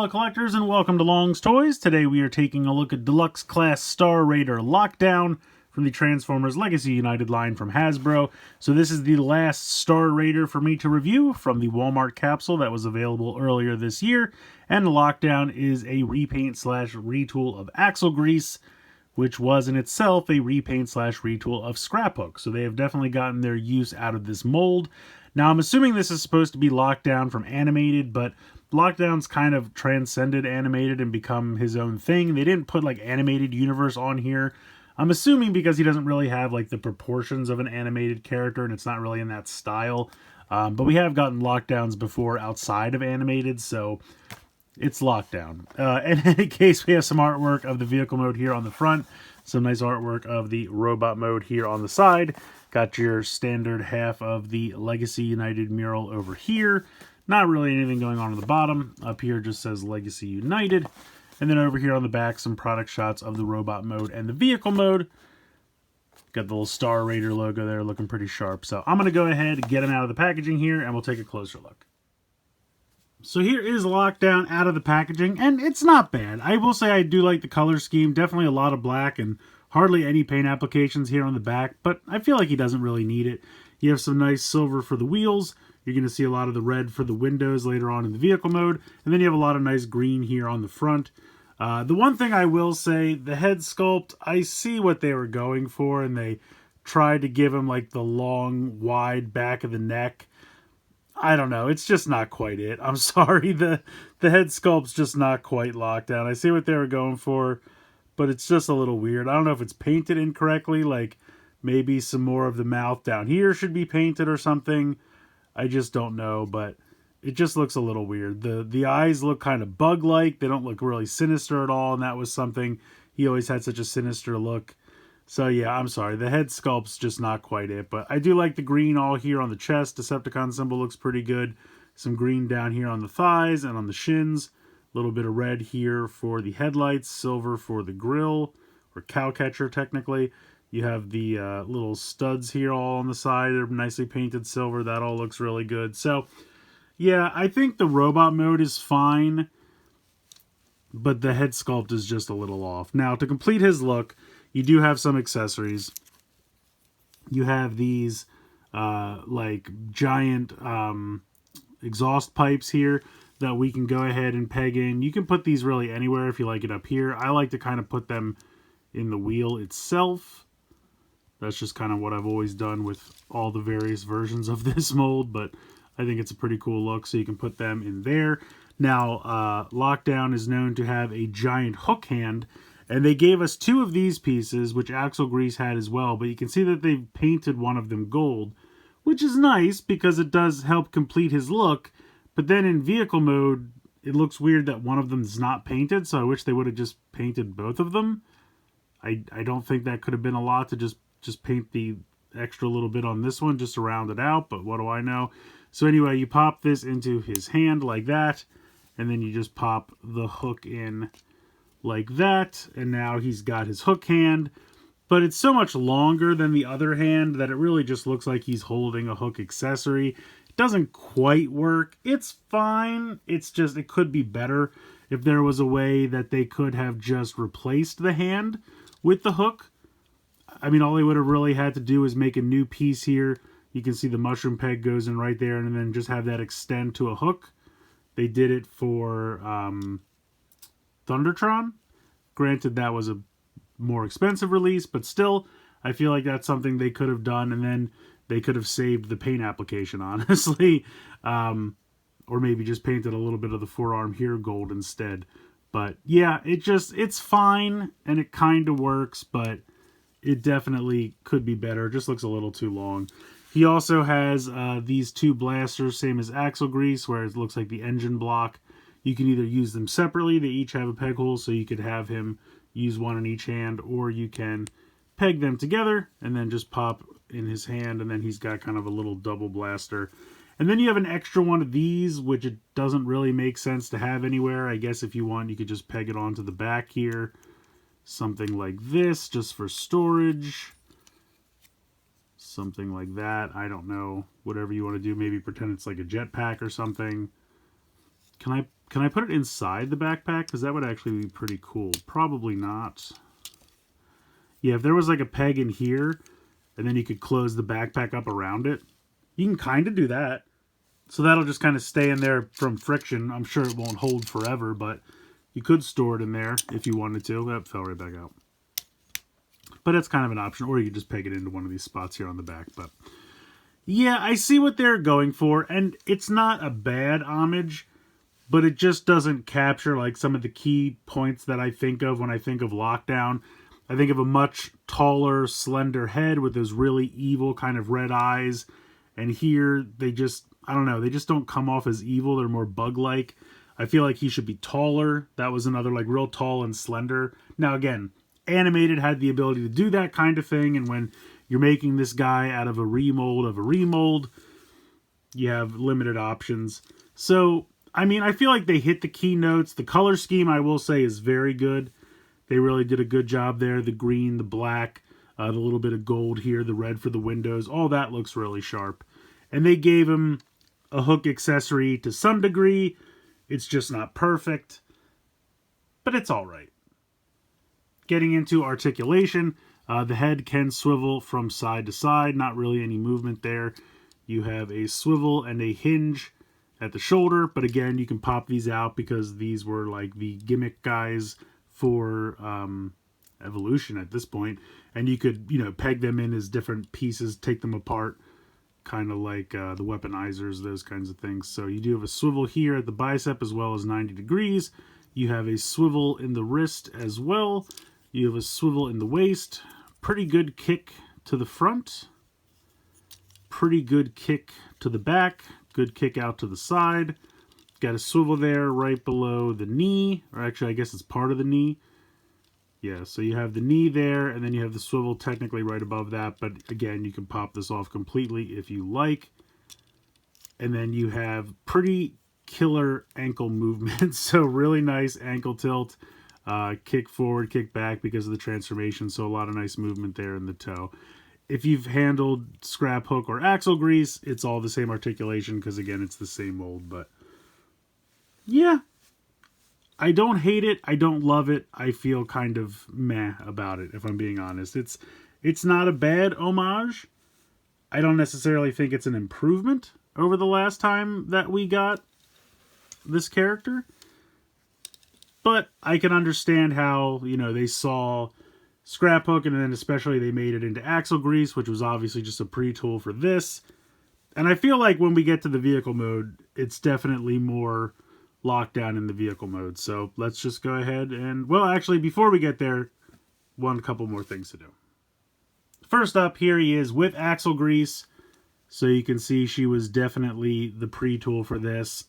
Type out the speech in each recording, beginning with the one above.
fellow collectors, and welcome to Long's Toys. Today we are taking a look at Deluxe Class Star Raider Lockdown from the Transformers Legacy United line from Hasbro. So this is the last Star Raider for me to review from the Walmart capsule that was available earlier this year. And the Lockdown is a repaint slash retool of Axle Grease, which was in itself a repaint slash retool of Scraphook. So they have definitely gotten their use out of this mold. Now I'm assuming this is supposed to be Lockdown from animated, but Lockdown's kind of transcended animated and become his own thing. They didn't put like animated universe on here. I'm assuming because he doesn't really have like the proportions of an animated character and it's not really in that style. But we have gotten Lockdowns before outside of animated, so it's Lockdown. In any case, we have some artwork of the vehicle mode here on the front. Some nice artwork of the robot mode here on the side. Got your standard half of the Legacy United mural over here. Not really anything going on the bottom. Up here just says Legacy United. And then over here on the back, some product shots of the robot mode and the vehicle mode. Got the little Star Raider logo there looking pretty sharp. So I'm going to go ahead and get them out of the packaging here and we'll take a closer look. So here is Lockdown out of the packaging, and it's not bad. I will say I do like the color scheme. Definitely a lot of black and hardly any paint applications here on the back, but I feel like he doesn't really need it. You have some nice silver for the wheels. You're going to see a lot of the red for the windows later on in the vehicle mode. And then you have a lot of nice green here on the front. The one thing I will say, the head sculpt, I see what they were going for. And they tried to give him like the long, wide back of the neck. I don't know. It's just not quite it. I'm sorry. The head sculpt's just not quite Lockdown. I see what they were going for, but it's just a little weird. I don't know if it's painted incorrectly. Like maybe some more of the mouth down here should be painted or something. I just don't know, but it just looks a little weird. The eyes look kind of bug-like. They don't look really sinister at all, and that was something. He always had such a sinister look. So yeah, I'm sorry. The head sculpt's just not quite it, but I do like the green all here on the chest. Decepticon symbol looks pretty good. Some green down here on the thighs and on the shins. A little bit of red here for the headlights, silver for the grill, or cow catcher technically. You have the little studs here all on the side. They're nicely painted silver. That all looks really good. So, yeah, I think the robot mode is fine, but the head sculpt is just a little off. Now, to complete his look, you do have some accessories. You have these, like, giant exhaust pipes here that we can go ahead and peg in. You can put these really anywhere if you like it up here. I like to kind of put them in the wheel itself. That's just kind of what I've always done with all the various versions of this mold, but I think it's a pretty cool look, so you can put them in there. Now, Lockdown is known to have a giant hook hand, and they gave us two of these pieces, which Axle Grease had as well, but you can see that they've painted one of them gold, which is nice because it does help complete his look, but then in vehicle mode, it looks weird that one of them is not painted, so I wish they would have just painted both of them. I don't think that could have been a lot to just paint the extra little bit on this one just to round it out, but what do I know? So anyway, you pop this into his hand like that, and then you just pop the hook in like that, and now he's got his hook hand, but it's so much longer than the other hand that it really just looks like he's holding a hook accessory. It doesn't quite work. It's fine. It's just, it could be better if there was a way that they could have just replaced the hand with the hook. I mean, all they would have really had to do is make a new piece here. You can see the mushroom peg goes in right there, and then just have that extend to a hook. They did it for Thundertron. Granted, that was a more expensive release, but still, I feel like that's something they could have done, and then they could have saved the paint application, honestly. Or maybe just painted a little bit of the forearm here gold instead. But yeah, it's fine, and it kind of works, but it definitely could be better. It just looks a little too long. He also has these two blasters, same as Axle Grease, where it looks like the engine block. You can either use them separately. They each have a peg hole, so you could have him use one in each hand, or you can peg them together and then just pop in his hand, and then he's got kind of a little double blaster. And then you have an extra one of these, which it doesn't really make sense to have anywhere. I guess if you want, you could just peg it onto the back here. Something like this, just for storage. Something like that. I don't know. Whatever you want to do. Maybe pretend it's like a jetpack or something. Can I put it inside the backpack? Because that would actually be pretty cool. Probably not. Yeah, if there was like a peg in here, and then you could close the backpack up around it, you can kind of do that. So that'll just kind of stay in there from friction. I'm sure it won't hold forever, but you could store it in there if you wanted to. That fell right back out. But it's kind of an option, or you could just peg it into one of these spots here on the back. But yeah, I see what they're going for, and it's not a bad homage, but it just doesn't capture like some of the key points that I think of when I think of Lockdown. I think of a much taller, slender head with those really evil kind of red eyes. And here, they just, I don't know, they just don't come off as evil. They're more bug-like. I feel like he should be taller. That was another, like, real tall and slender. Now, again, Animated had the ability to do that kind of thing. And when you're making this guy out of a remold, you have limited options. So, I mean, I feel like they hit the key notes. The color scheme, I will say, is very good. They really did a good job there. The green, the black, the little bit of gold here, the red for the windows. All that looks really sharp. And they gave him a hook accessory to some degree. It's just not perfect, but it's all right. Getting into articulation, the head can swivel from side to side. Not really any movement there. You have a swivel and a hinge at the shoulder, but again, you can pop these out because these were like the gimmick guys for Evolution at this point, and you could, you know, peg them in as different pieces, take them apart, kind of like the weaponizers, those kinds of things. So you do have a swivel here at the bicep as well as 90 degrees. You have a swivel in the wrist as well. You have a swivel in the waist. Pretty good kick to the front. Pretty good kick to the back. Good kick out to the side. Got a swivel there right below the knee, or actually I guess it's part of the knee. Yeah, so you have the knee there, and then you have the swivel technically right above that, but again, you can pop this off completely if you like. And then you have pretty killer ankle movement, so really nice ankle tilt, kick forward, kick back because of the transformation, so a lot of nice movement there in the toe. If you've handled scrap hook or axle grease, it's all the same articulation because again, it's the same mold, but yeah, I don't hate it. I don't love it. I feel kind of meh about it, if I'm being honest. It's not a bad homage. I don't necessarily think it's an improvement over the last time that we got this character. But I can understand how, you know, they saw scrap hook and then especially they made it into axle grease, which was obviously just a pre-tool for this. And I feel like when we get to the vehicle mode, it's definitely more Lockdown in the vehicle mode. So let's just go ahead and, well, actually, before we get there, one couple more things to do. First up, here he is with axle grease. So you can see she was definitely the pre-tool for this.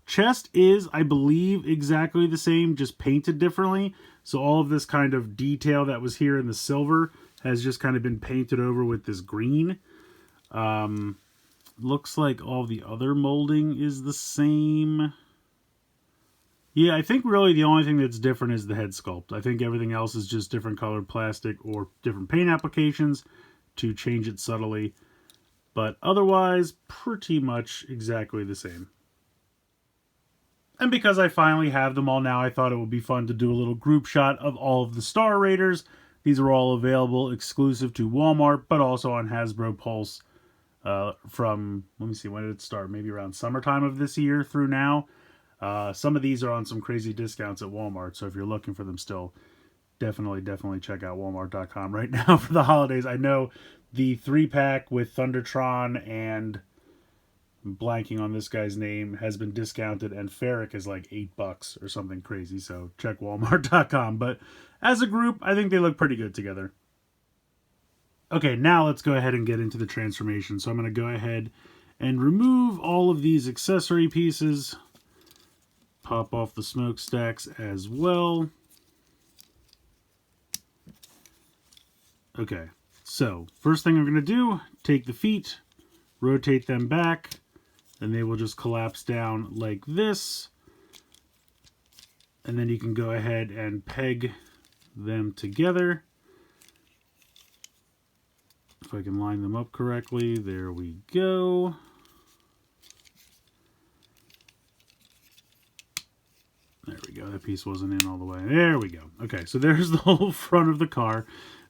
Chest is, I believe, exactly the same, just painted differently. So all of this kind of detail that was here in the silver has just kind of been painted over with this green. Looks like all the other molding is the same. Yeah, I think really the only thing that's different is the head sculpt. I think everything else is just different colored plastic or different paint applications to change it subtly. But otherwise, pretty much exactly the same. And because I finally have them all now, I thought it would be fun to do a little group shot of all of the Star Raiders. These are all available exclusive to Walmart, but also on Hasbro Pulse. From, let me see, when did it start? Maybe around summertime of this year through now. Some of these are on some crazy discounts at Walmart, so if you're looking for them still, definitely check out Walmart.com right now for the holidays. I know the 3-pack with Thundertron and I'm blanking on this guy's name has been discounted, and Ferric is like $8 or something crazy, so check Walmart.com. But as a group, I think they look pretty good together. Okay, now let's go ahead and get into the transformation. So I'm going to go ahead and remove all of these accessory pieces. Pop off the smokestacks as well. Okay, so first thing I'm going to do, take the feet, rotate them back, and they will just collapse down like this. And then you can go ahead and peg them together. If I can line them up correctly, there we go. go. That piece wasn't in all the way. There we go. Okay, so there's the whole front of the car.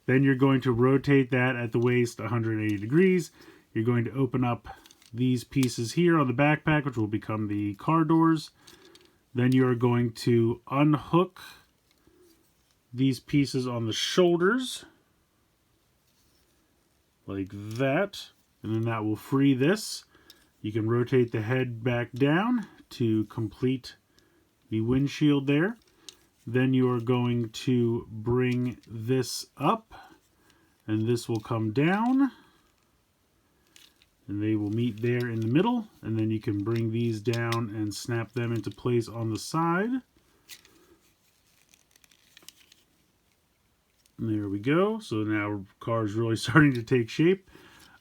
Then you're going to rotate that at the waist 180 degrees. You're going to open up these pieces here on the backpack, which will become the car doors. Then you're going to unhook these pieces on the shoulders like that. And then that will free this. You can rotate the head back down to complete the windshield there. Then you are going to bring this up, and this will come down, and they will meet there in the middle, and then you can bring these down and snap them into place on the side. And there we go. So now our car is really starting to take shape.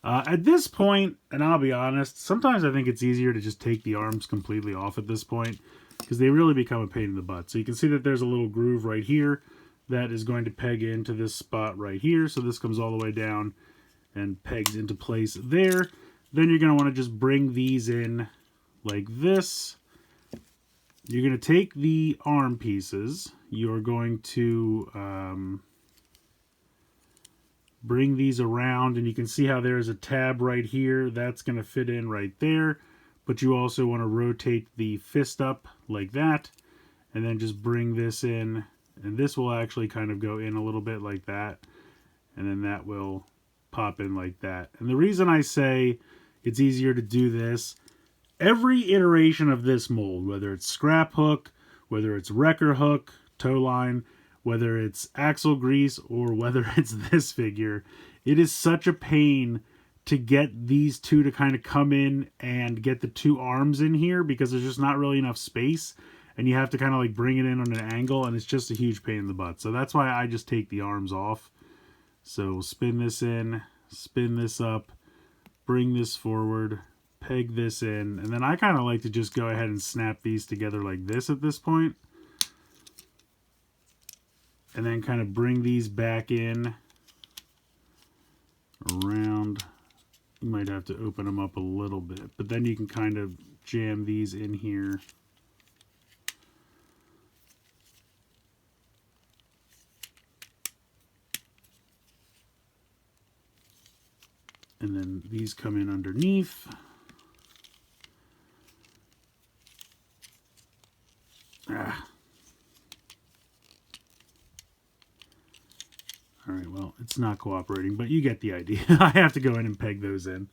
At this point, and I'll be honest, sometimes I think it's easier to just take the arms completely off at this point, because they really become a pain in the butt. So you can see that there's a little groove right here that is going to peg into this spot right here. So this comes all the way down and pegs into place there. Then you're going to want to just bring these in like this. You're going to take the arm pieces. You're going to bring these around, and you can see how there's a tab right here. That's going to fit in right there. But you also want to rotate the fist up like that, and then just bring this in, and this will actually kind of go in a little bit like that, and then that will pop in like that. And the reason I say it's easier to do this, every iteration of this mold, whether it's scrap hook, whether it's wrecker hook, tow line, whether it's axle grease, or whether it's this figure, it is such a pain to get these two to kind of come in and get the two arms in here, because there's just not really enough space, and you have to kind of like bring it in on an angle, and it's just a huge pain in the butt. So that's why I just take the arms off. So we'll spin this in, spin this up, bring this forward, peg this in, and then I kind of like to just go ahead and snap these together like this at this point, and then kind of bring these back in around. You might have to open them up a little bit, but then you can kind of jam these in here. And then these come in underneath. All right, well, it's not cooperating, but you get the idea. I have to go in and peg those in.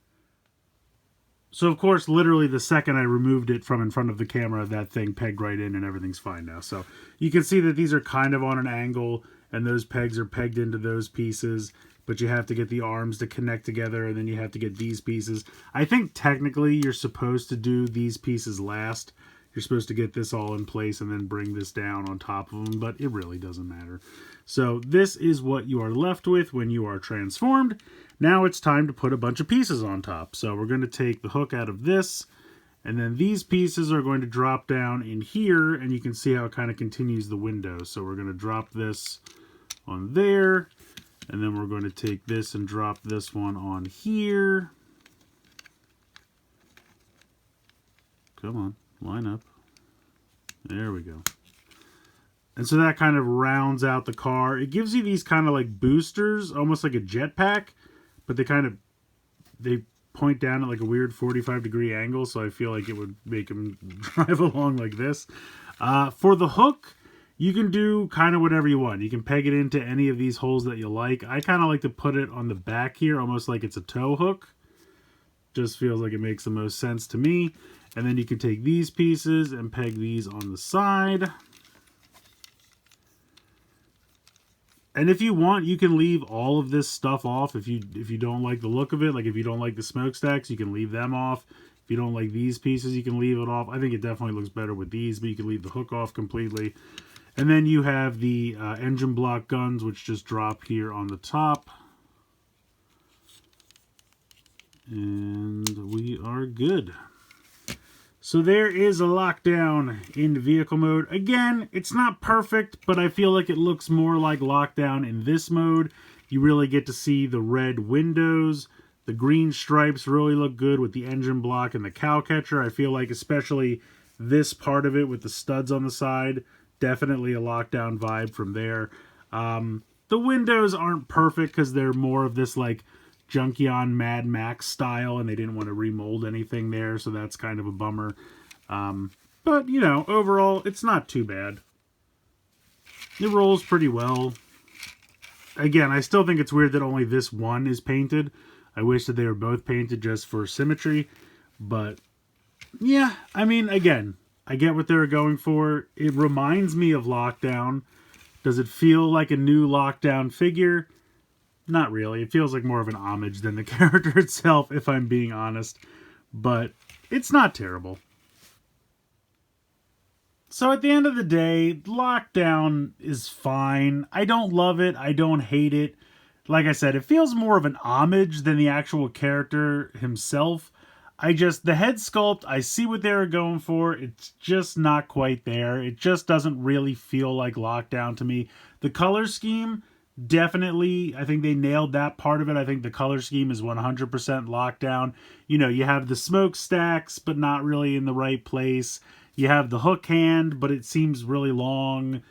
So, of course, literally the second I removed it from in front of the camera, that thing pegged right in and everything's fine now. So you can see that these are kind of on an angle, and those pegs are pegged into those pieces, but you have to get the arms to connect together, and then you have to get these pieces. I think technically you're supposed to do these pieces last. You're supposed to get this all in place and then bring this down on top of them, but it really doesn't matter. So this is what you are left with when you are transformed. Now it's time to put a bunch of pieces on top. So we're going to take the hook out of this, and then these pieces are going to drop down in here, and you can see how it kind of continues the window. So we're going to drop this on there, and then we're going to take this and drop this one on here. Come on. Line up. There we go. And so that kind of rounds out the car. It gives you these kind of like boosters, almost like a jetpack, but they point down at like a weird 45-degree angle, so I feel like it would make them drive along like this. For the hook, you can do kind of whatever you want. You can peg it into any of these holes that you like. I kind of like to put it on the back here, almost like it's a tow hook. Just feels like it makes the most sense to me. And then you can take these pieces and peg these on the side. And if you want, you can leave all of this stuff off if you don't like the look of it. Like if you don't like the smokestacks, you can leave them off. If you don't like these pieces, you can leave it off. I think it definitely looks better with these, but you can leave the hook off completely. And then you have the engine block guns, which just drop here on the top. And we are good. So there is a lockdown in vehicle mode. Again, it's not perfect, but I feel like it looks more like lockdown in this mode. You really get to see the red windows. The green stripes really look good with the engine block and the cow catcher. I feel like especially this part of it with the studs on the side Definitely a Lockdown vibe from there. The windows aren't perfect because they're more of this like Junkion Mad Max style, and they didn't want to remold anything there, so that's kind of a bummer. But, you know, overall, it's not too bad. It rolls pretty well. Again, I still think it's weird that only this one is painted. I wish that they were both painted just for symmetry. But, yeah, I mean, again, I get what they were going for. It reminds me of Lockdown. Does it feel like a new Lockdown figure? Not really. It feels like more of an homage than the character itself, if I'm being honest. But it's not terrible. So at the end of the day, Lockdown is fine. I don't love it. I don't hate it. Like I said, it feels more of an homage than the actual character himself. The head sculpt, I see what they were going for. It's just not quite there. It just doesn't really feel like Lockdown to me. The color scheme, definitely, I think they nailed that part of it. I think the color scheme is 100% Lockdown. You know, you have the smokestacks, but not really in the right place. You have the hook hand, but it seems really long.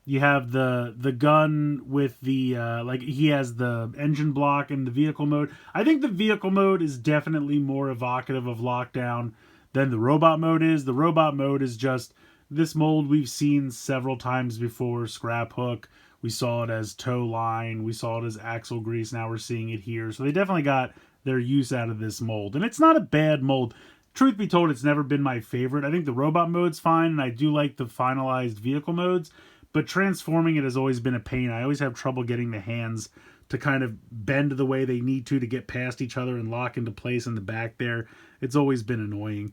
You have the gun with the, like, he has the engine block and the vehicle mode. I think the vehicle mode is definitely more evocative of Lockdown than the robot mode is. The robot mode is just this mold we've seen several times before. Scrap hook. We saw it as tow line. We saw it as axle grease. Now we're seeing it here. So they definitely got their use out of this mold. And it's not a bad mold. Truth be told, it's never been my favorite. I think the robot mode's fine, and I do like the finalized vehicle modes, but transforming it has always been a pain. I always have trouble getting the hands to kind of bend the way they need to get past each other and lock into place in the back there. It's always been annoying.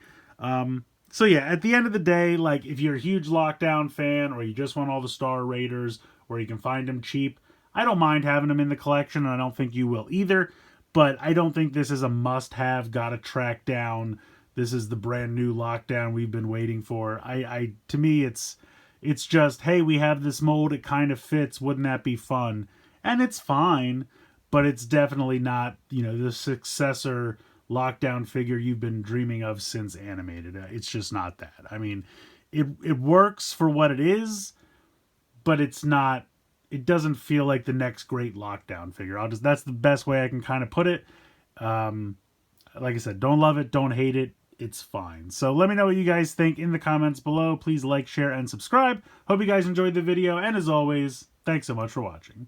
So yeah, at the end of the day, like, if you're a huge Lockdown fan, or you just want all the Star Raiders, or you can find them cheap, I don't mind having them in the collection, and I don't think you will either, but I don't think this is a must-have, gotta track down. This is the brand new Lockdown we've been waiting for. To me, it's just, hey, we have this mold. It kind of fits. Wouldn't that be fun? And it's fine, but it's definitely not, you know, the successor Lockdown figure you've been dreaming of since animated. It's just not that. I mean, it works for what it is, but it's not. It doesn't feel like the next great Lockdown figure. That's the best way I can kind of put it. Like I said, don't love it, don't hate it. It's fine. So let me know what you guys think in the comments below. Please like, share, and subscribe. Hope you guys enjoyed the video. And as always, thanks so much for watching.